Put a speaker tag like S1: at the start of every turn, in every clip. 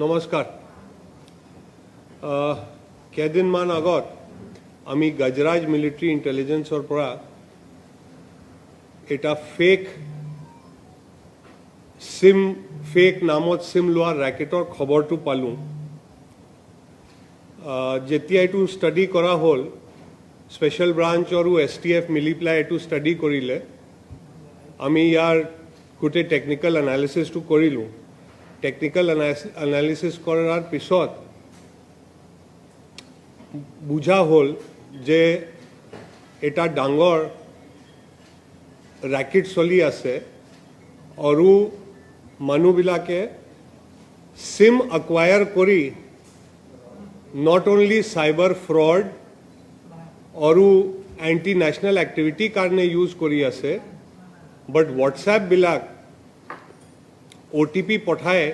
S1: নমস্কাৰ। কেইদিনমান আগত আমি গজৰাজ মিলিটাৰী ইণ্টেলিজেন্সৰ পৰা এটা ফেক নামত সিম লোৱাৰ ৰেকেটৰ খবৰটো পালোঁ। যেতিয়া এইটো ষ্টাডি কৰা হ'ল, স্পেচিয়েল ব্ৰাঞ্চ আৰু STF মিলি পেলাই এইটো ষ্টাডি কৰিলে। আমি ইয়াৰ গোটেই টেকনিকেল এনালিচিছটো কৰিলোঁ। টেকনিকেল এনালিচিছ কৰাৰ পিছত বুঝা হ'ল যে এটা ডাঙৰ ৰেকেট চলি আছে আৰু মানুহবিলাকে সিম একৱায়াৰ কৰি নট অনলি সাইবাৰ ফ্ৰড আৰু এণ্টি নেশ্যনেল এক্টিভিটি কাৰণে ইউজ কৰি আছে, বাট হোৱাটছএপবিলাক OTP পঠায়।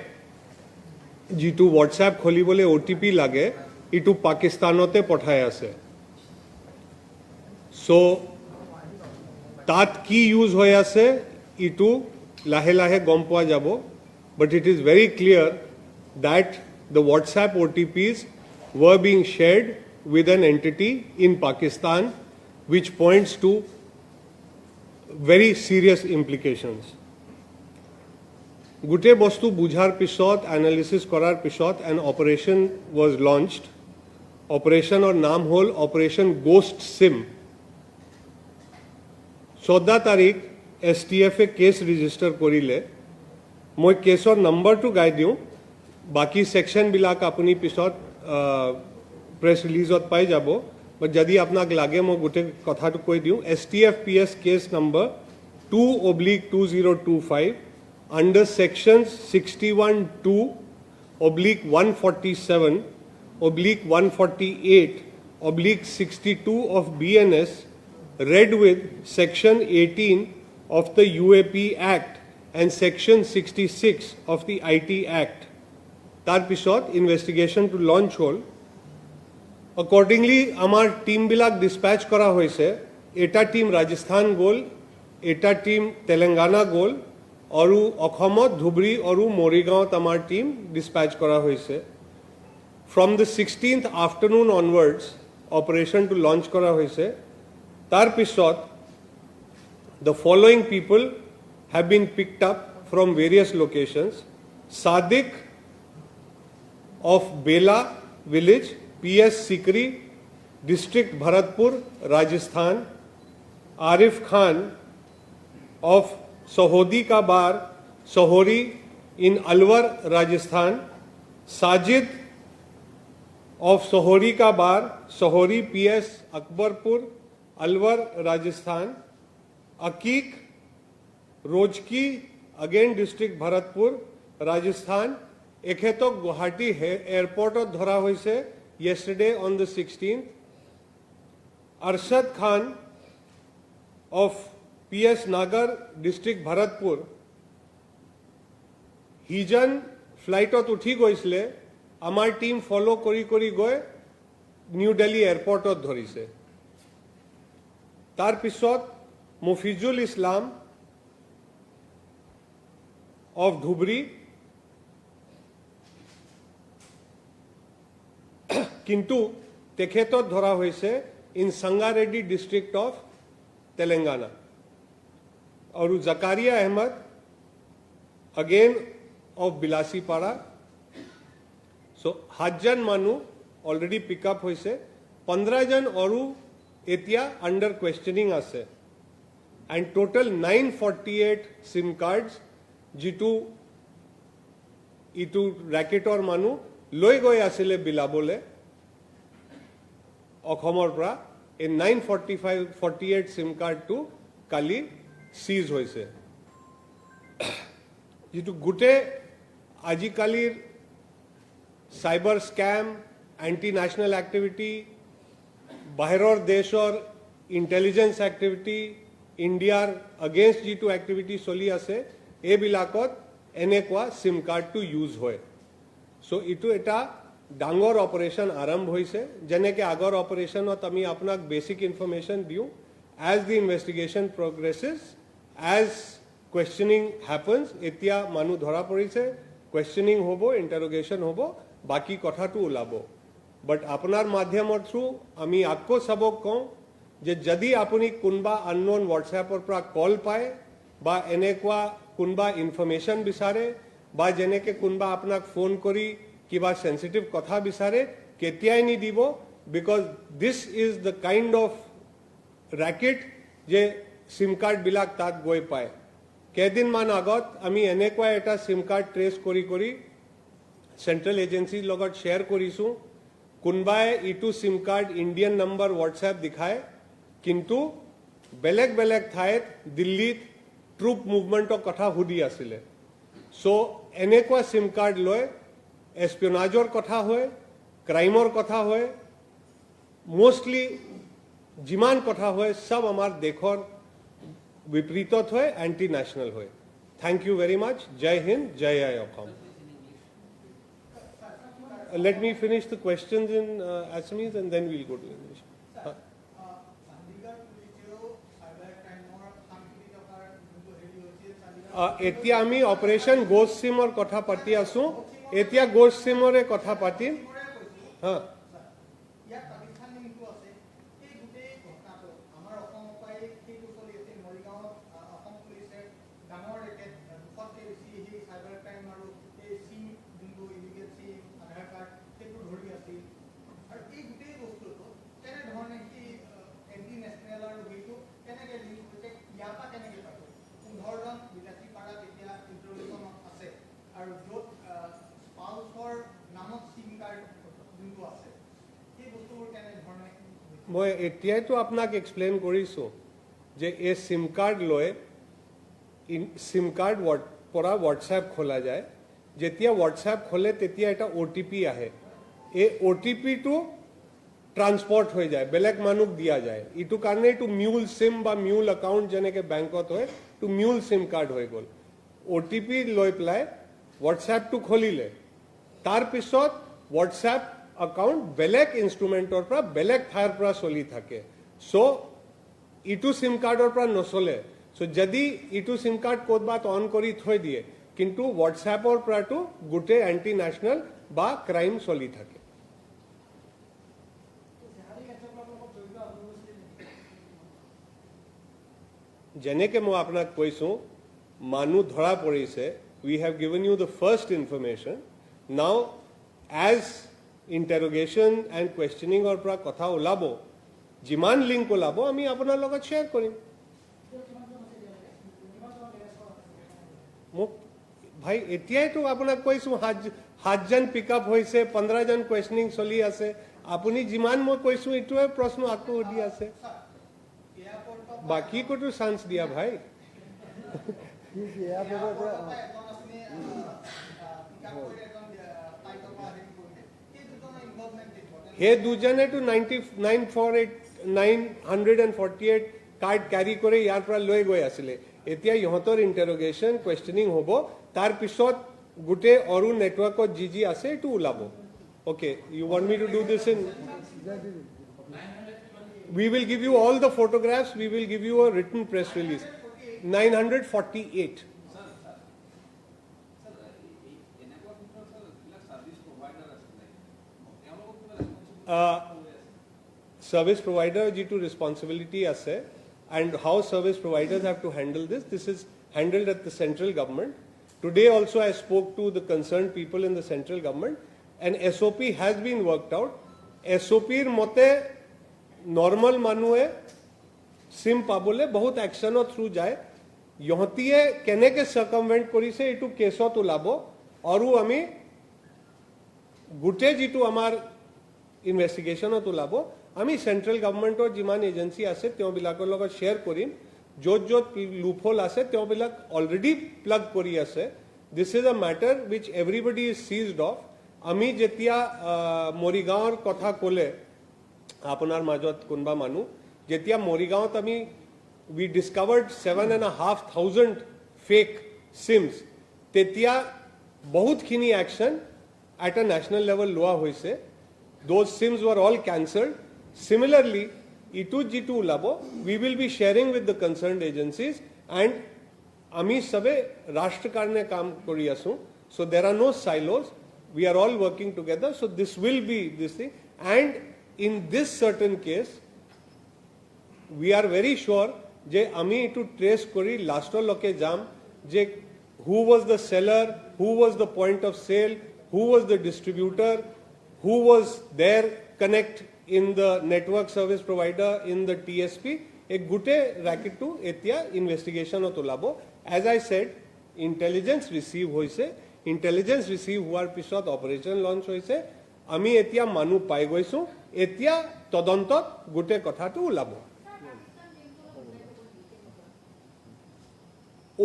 S1: যিটো হোৱাটছএপ খুলিবলৈ OTP লাগে, ইটো পাকিস্তানতে পঠাই আছে। সো তাত কি ইউজ হৈ আছে ইটো লাহে লাহে গম পোৱা যাব, but it is very clear that the WhatsApp OTPs were being shared with an entity in Pakistan, which points to very serious implications. গোটেই বস্তু বুঝাৰ পিছত, এনালিচিছ কৰাৰ পিছত an operation was launched. অপাৰেশ্যনৰ নাম হ'ল অপাৰেশ্যন গোষ্ট সিম। 14 তাৰিখ STF কেছ ৰেজিষ্টাৰ কৰিলে। মই কেছৰ নম্বৰটো গাই দিওঁ, বাকী সেকশনবিলাক আপুনি পিছত প্ৰেছ ৰিলিজত পাই যাব, বাট যদি আপোনাক লাগে মই গোটেই কথাটো কৈ দিওঁ। STF-PS case number 2/2025 under sections 61(2)/147/148/62 of BNS read with section 18 of the UAP Act and section 66 of the IT Act. তাৰ পিছত ইনভেষ্টিগেশ্যনটো লঞ্চ হ'ল। অকৰ্ডিংলি আমাৰ টিমবিলাক ডিছপেচ কৰা হৈছে। এটা টিম ৰাজস্থান গ'ল, এটা টিম তেলেংগানা গ'ল, আৰু অসমত ধুবুৰী আৰু মৰিগাঁৱত আমাৰ টিম ডিছপেচ কৰা হৈছে। From the 16th afternoon onwards অপাৰেশ্যনটো লঞ্চ কৰা হৈছে। তাৰপিছত the following people have been picked up from various locations. Sadiq of Bela village, PS Sikri, district Bharatpur, Rajasthan. Arif Khan of Sohodi Ka Bar, Sohori in Alwar, Rajasthan. Sajid of Sohori Ka Bar, Sohori, PS Akbarpur, Alwar, Rajasthan. Akik Rojki, again district Bharatpur, Rajasthan. এখেতক গুৱাহাটী এয়াৰপৰ্টত ধৰা হৈছে yesterday on the 16th. Arshad Khan of PS Nagar district Bharatpur, হিজন ফ্লাইটত উঠি গৈছিলে, আমাৰ team ফলো কৰি কৰি গৈ নিউ দিল্লী এয়াৰপৰ্টত ধৰিছে। তাৰপিছত মুফিজুল ইছলাম of ধুবুৰী, কিন্তু তেখেতত ধৰা হৈছে in Sangareddy district of Telangana. আৰু Zakaria Ahmed again of Bilasipara. So 7 জন মানুহ অলৰেডি পিকআপ হৈছে, 15 জন আৰু এতিয়া আণ্ডাৰ কুৱেশ্যনিং আছে। এণ্ড টোটেল 948 সিম কাৰ্ডছ যিটো ইটো ৰেকেটৰ মানুহ লৈ গৈ আছিলে বিলাবলৈ অসমৰ পৰা। এই 948 সিম কাৰ্ডটো কালি সিজ হৈছে। যিটো গোটেই আজিকালিৰ cyber scam, anti national activity, বাহিৰৰ দেশৰ ইণ্টেলিজেন্স এক্টিভিটি, ইণ্ডিয়াৰ এগেইনষ্ট যিটো এক্টিভিটি চলি আছে, এইবিলাকত এনেকুৱা সিম কাৰ্ডটো ইউজ হয়। সো ইটো এটা ডাঙৰ অপাৰেশ্যন আৰম্ভ হৈছে। যেনেকৈ আগৰ অপাৰেশ্যনত আমি আপোনাক বেছিক ইনফৰমেশ্যন দিওঁ, as the investigation progresses, as questioning happens, এতিয়া মানুহ ধৰা পৰিছে, কুৱেশ্যনিং হ'ব, ইণ্টাৰোগেশ্যন হ'ব, বাকী কথাটো ওলাব। বাট আপোনাৰ মাধ্যমৰ থ্ৰু আমি আকৌ চাবক কওঁ যে যদি আপুনি কোনোবা আননোন হোৱাটছএপৰ পৰা কল পায় বা এনেকুৱা কোনোবা ইনফৰমেশ্যন বিচাৰে বা যেনেকৈ কোনোবা আপোনাক ফোন কৰি কিবা সেন্সিটিভ কথা বিচাৰে কেতিয়াই নিদিব, because this is the kind of racket যে সিম কাৰ্ডবিলাক তাত গৈ পায়। কেইদিনমান আগত আমি এনেকুৱা এটা সিম কাৰ্ড ট্ৰেছ কৰি চেণ্ট্ৰেল এজেঞ্চিৰ লগত শ্বেয়াৰ কৰিছোঁ। কোনোবাই ইটো সিম কাৰ্ড ইণ্ডিয়ান নম্বৰ হোৱাটছএপ দেখায়, কিন্তু বেলেগ বেলেগ ঠাইত দিল্লীত ট্ৰুপ মুভমেণ্টৰ কথা সুধি আছিলে। চ' এনেকুৱা সিম কাৰ্ড লৈ এছপিঅনাজৰ কথা হয়, ক্ৰাইমৰ কথা হয়, মোষ্টলি যিমান কথা হয় চব আমাৰ দেশৰ বিপৰীতত হয়, এণ্টি নেশ্যনেল হয়। Thank you very much. জয় হিন্দ, জয় আই Assam. Let me finish the questions in Assamese and then we'll go to English. এতিয়া আমি অপাৰেশন গোষ্ট সিমৰ কথা পাতি আছো। এতিয়া গোষ্ট সিমৰে কথা পাতিম। হা, মই এতিয়াইতো আপোনাক এক্সপ্লেইন কৰিছোঁ যে এই সিম কাৰ্ড লৈ সিম কাৰ্ড পৰা হোৱাটছএপ খোলা যায়। যেতিয়া হোৱাটছএপ খোলে তেতিয়া এটা OTP আহে। এই OTPটো ট্ৰান্সপৰ্ট হৈ যায়, বেলেগ মানুহক দিয়া যায়। এইটো কাৰণে এইটো মিউল সিম বা মিউল একাউণ্ট যেনেকৈ বেংকত হয়, এইটো মিউল সিম কাৰ্ড হৈ গ'ল। OTP লৈ পেলাই হোৱাটছএপটো খুলিলে, তাৰপিছত হোৱাটছএপ একাউণ্ট বেলেগ ইনষ্ট্ৰুমেণ্টৰ পৰা বেলেগ ঠাইৰ পৰা চলি থাকে। চ' ইটো সিম কাৰ্ডৰ পৰা নচলে। চ' যদি ইটো সিম কাৰ্ড ক'ৰবাত অন কৰি থৈ দিয়ে, কিন্তু হোৱাটছএপৰ পৰাতো গোটেই এণ্টি নেশ্যনেল বা ক্ৰাইম চলি থাকে। যেনেকৈ মই আপোনাক কৈছোঁ, মানুহ ধৰা পৰিছে। We have given you the first information. Now as interrogation and কুৱেশ্যনিঙৰ পৰা কথা ওলাব, যিমান লিংক ওলাব আমি আপোনাৰ লগত শ্বেয়াৰ কৰিম। মোক ভাই এতিয়াইতো আপোনাক কৈছোঁ, সাতজন পিক আপ হৈছে, 15জন কুৱেশ্যনিং চলি আছে। আপুনি যিমান মই কৈছোঁ এইটোৱে প্ৰশ্ন আকৌ সুধি আছে। বাকী ক'তো চান্স দিয়া ভাই। সেই দুজনেতো 948 কাৰ্ড কেৰি কৰি ইয়াৰ পৰা লৈ গৈ আছিলে। এতিয়া ইহঁতৰ ইণ্টাৰোগেশ্যন কুৱেশ্যনিং হ'ব, তাৰপিছত গোটেই অৰু নেটৱৰ্কত যি আছে এইটো ওলাব। Okay, you want me to do this in? We will give you all the photographs. We will give you a written press release. 948. Service provider jitu responsibility ase, and how service providers have to handle this. This is handled at the central government. Today also I spoke to the concerned people in the central government, and SOP has been worked out. SOP mote normal মানুহে সিম পাবলৈ বহুত একশ্যনৰ through যায়। ইহঁতিয়ে কেনেকৈ চাৰ্কামভেণ্ট কৰিছে এইটো কেছত ওলাব, আৰু আমি গোটেই যিটো আমাৰ ইনভেষ্টিগেশ্যনত ওলাব, আমি চেণ্ট্ৰেল গভৰ্ণমেণ্টৰ যিমান এজেঞ্চি আছে তেওঁবিলাকৰ লগত শ্বেয়াৰ কৰিম। য'ত য'ত লুপহোল আছে তেওঁবিলাক অলৰেডি প্লাগ কৰি আছে। This is a matter which everybody is seized of. আমি যেতিয়া মৰিগাঁৱৰ কথা ক'লে আপোনাৰ মাজত কোনোবা মানুহ, যেতিয়া মৰিগাঁৱত আমি উই ডিছকাভাৰ্ড 7,500 ফেক চিমছ, তেতিয়া বহুতখিনি action at a national level লোৱা হৈছে। Those sims were all cancelled. Similarly ইটো যিটো ওলাব, we will be sharing with the concerned agencies, and আমি চবে ৰাষ্ট্ৰৰ কাৰণে কাম কৰি আছোঁ। So there are no silos. We are all working together. So this will be this thing. And in this certain case, we are very sure যে আমি একটু ট্রেস করি লাস্টৰ লকে যাম যে who was the seller, who was the point of sale, who was the distributor, who was their connect in the network service provider in the TSP. এক গোটে ৰেকেটটো এতিয়া ইনভেষ্টিগেশ্যনত ওলাব. As I said, intelligence receive হৈছে, intelligence receive হোৱাৰ পিছত operation launch হৈছে. আমি এতিয়া মানুহ পাই গৈছো, এতিয়া তদন্তত গোটে কথাটো ওলাব.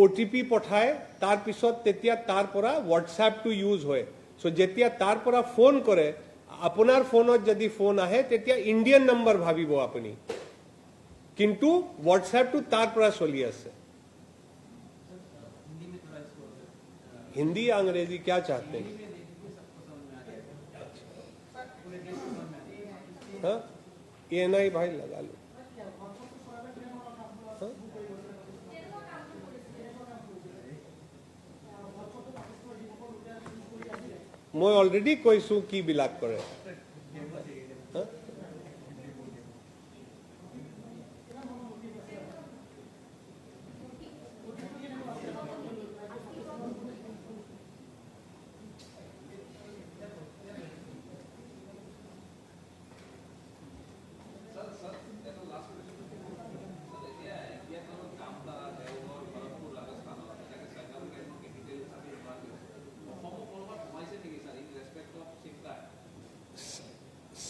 S1: OTP পঠায় তাৰ পিছত তেতিয়া তাৰ পৰা WhatsApp টো ইউজ হয়. সো যেতিয়া তাৰ পৰা ফোন কৰে আপোনাৰ ফোনত যদি ফোন আহে তেতিয়া ইন্ডিয়ান নম্বৰ ভাবিব আপুনি, কিন্তু WhatsApp টো তাৰ পৰা চলি আছে. हिंदी या अंग्रेजी क्या चाहते हैं? हाँ ANI भाई लगा लो. मैं ऑलरेडी कोई सू की बिलाक करे. हाँ?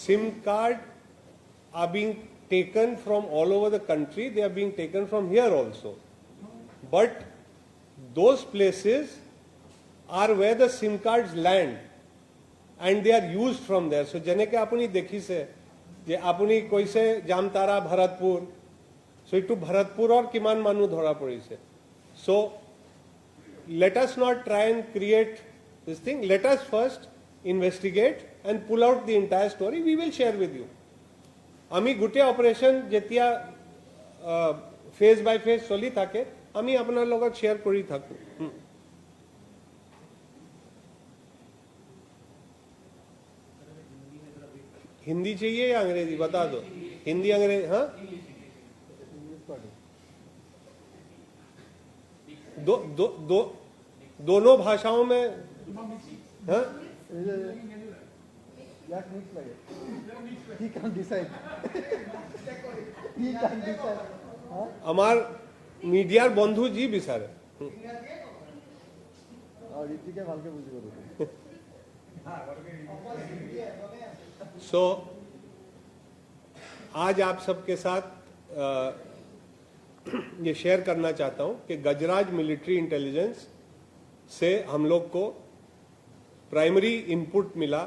S1: SIM card are being taken from all over the country. They are being taken from here also. But those places are where the SIM cards land and they are used from there. So जने के अपनी देखी से जे अपनी कोई से Jamtara Bharatpur, so इटू भरतपुर और किमान मानू धोरा पड़ी से. So let us not try and create this thing. Let us first investigate and pull out the entire story. We will share with you. আমি গোটে অপারেশন যেতিয়া ফেজ বাই ফেজ চলি থাকে আমি আপনার লগত শেয়ার করি থাকো. हिंदी चाहिए या अंग्रेजी बता दो. हिंदी अंग्रेजी. हाँ दोनों भाषाओं में. हाँ He can't decide. He can't decide. আমার মিডিয়ার বন্ধু জি বিচারে. So आज आप सबके साथ ये शेयर करना चाहता हूं कि गजराज मिलिट्री इंटेलिजेंस से हम लोग को प्राइमरी इनपुट मिला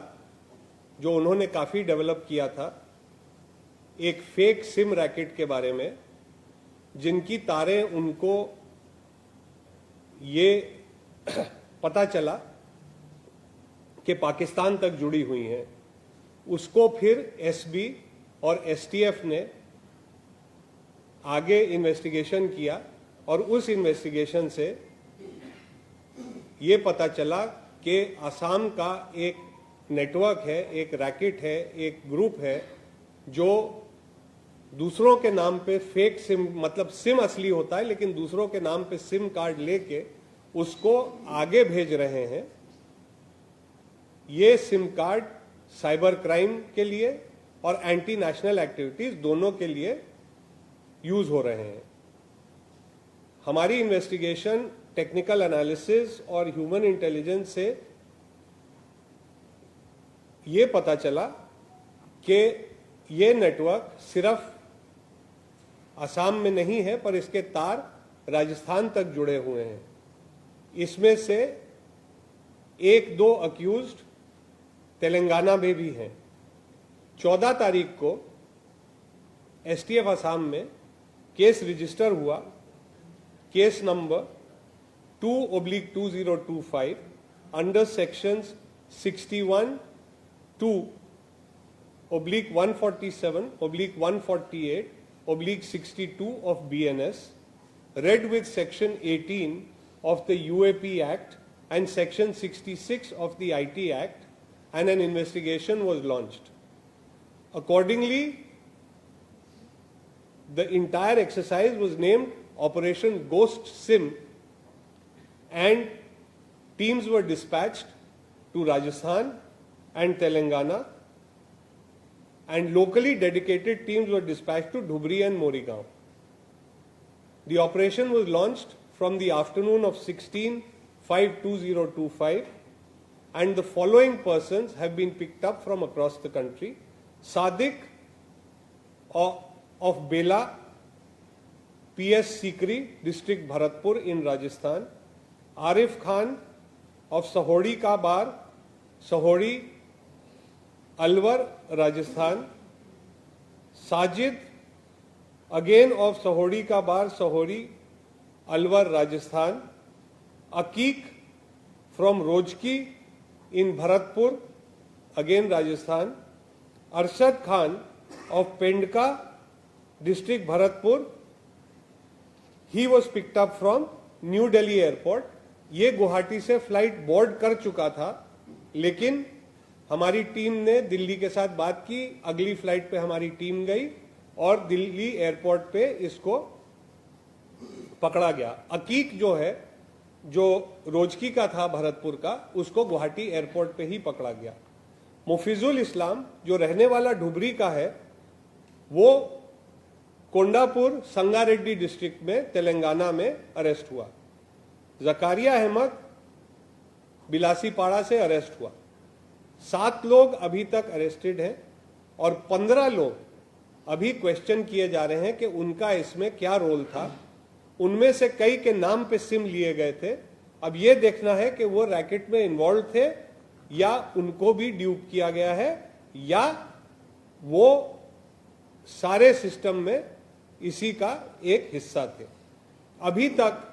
S1: जो उन्होंने काफी डेवलप किया था एक फेक सिम रैकेट के बारे में, जिनकी तारें उनको ये पता चला कि पाकिस्तान तक जुड़ी हुई हैं. उसको फिर SB और STF ने आगे इन्वेस्टिगेशन किया और उस इन्वेस्टिगेशन से ये पता चला कि असम का एक नेटवर्क है, एक रैकेट है, एक ग्रुप है जो दूसरों के नाम पे फेक सिम, मतलब सिम असली होता है लेकिन दूसरों के नाम पे सिम कार्ड लेके उसको आगे भेज रहे हैं. ये सिम कार्ड साइबर क्राइम के लिए और एंटी नेशनल एक्टिविटीज दोनों के लिए यूज हो रहे हैं. हमारी इन्वेस्टिगेशन, टेक्निकल एनालिसिस और ह्यूमन इंटेलिजेंस से ये पता चला कि ये नेटवर्क सिर्फ असम में नहीं है पर इसके तार राजस्थान तक जुड़े हुए हैं. इसमें से 1-2 अक्यूज्ड तेलंगाना में भी हैं. 14 तारीख को STF असम में केस रजिस्टर हुआ, case number 2/2025 under sections 61-2/147/148/62 of BNS, read with section 18 of the UAP Act and Section 66 of the IT Act, and an investigation was launched. Accordingly, the entire exercise was named Operation Ghost SIM, and teams were dispatched to Rajasthan and Telangana, and locally dedicated teams were dispatched to Dhubri and Morigaon. The operation was launched from the afternoon of 16/5/2025, and the following persons have been picked up from across the country. Sadiq of Bela, PS Sikri, District Bharatpur in Rajasthan. Arif Khan of Sahodi Ka Bar, Sahodi, Alwar, Rajasthan. Sajid, again of Sahodi Ka Bar, Sahodi, Alwar, Rajasthan. Aqiq from Rojki in Bharatpur, again Rajasthan. Arshad Khan of Pendka, District Bharatpur. He was picked up from New Delhi Airport. ये गुवाहाटी से flight board कर चुका था, लेकिन हमारी team ने दिल्ली के साथ बात की, अगली फ्लाइट पे हमारी टीम गई और दिल्ली एयरपोर्ट पे इसको पकड़ा गया। अकीक जो है, जो रोजकी का था भरतपुर का, उसको गुवाहाटी एयरपोर्ट पे ही पकड़ा गया। मुफिजुल इस्लाम जो रहने वाला ढुबरी का है, वो कोंडापुर संगारेड्डी डिस्ट्रिक्ट में तेलंगाना में अरेस्ट हुआ। जकारिया अहमद बिलासीपाड़ा से अरेस्ट हुआ। 7 लोग अभी तक अरेस्टेड हैं और 15 लोग अभी क्वेश्चन किए जा रहे हैं कि उनका इसमें क्या रोल था। उनमें से कई के नाम पे सिम लिए गए थे। अब यह देखना है कि वो रैकेट में इन्वॉल्व थे या उनको भी ड्यूप किया गया है, या वो सारे सिस्टम में इसी का एक हिस्सा थे। अभी तक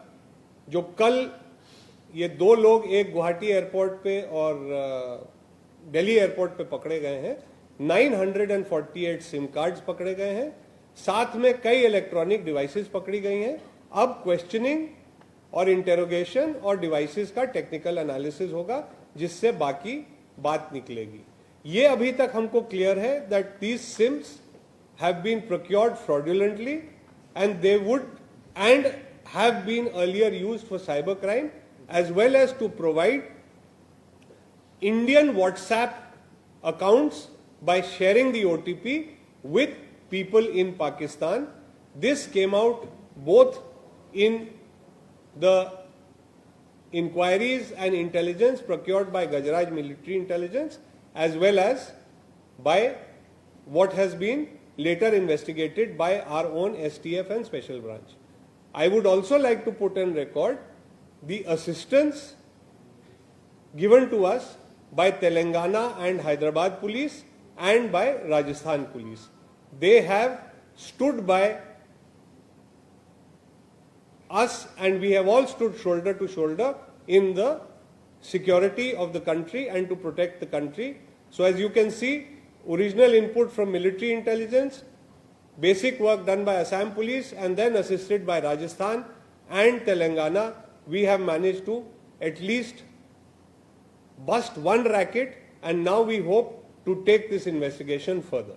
S1: जो कल ये 2 लोग, एक गुवाहाटी एयरपोर्ट पे और दिल्ली एयरपोर्ट पे पकड़े गए हैं, 948 सिम कार्ड्स पकड़े गए हैं, साथ में कई इलेक्ट्रॉनिक डिवाइसेस पकड़ी गई हैं। अब क्वेश्चनिंग और इंटेरोगेशन और डिवाइसेस का टेक्निकल एनालिसिस होगा, जिससे बाकी बात निकलेगी। ये अभी तक हमको क्लियर है that these SIMs have been procured fraudulently and they would and have been earlier used for cybercrime, as well as to provide Indian WhatsApp accounts by sharing the OTP with people in Pakistan. This came out both in the inquiries and intelligence procured by Gujarat Military Intelligence, as well as by what has been later investigated by our own STF and Special Branch. I would also like to put on record the assistance given to us by Telangana and Hyderabad police and by Rajasthan police. They have stood by us and we have all stood shoulder to shoulder in the security of the country and to protect the country. So as you can see, original input from military intelligence, basic work done by Assam police, and then assisted by Rajasthan and Telangana, we have managed to at least bust one racket, and now we hope to take this investigation further.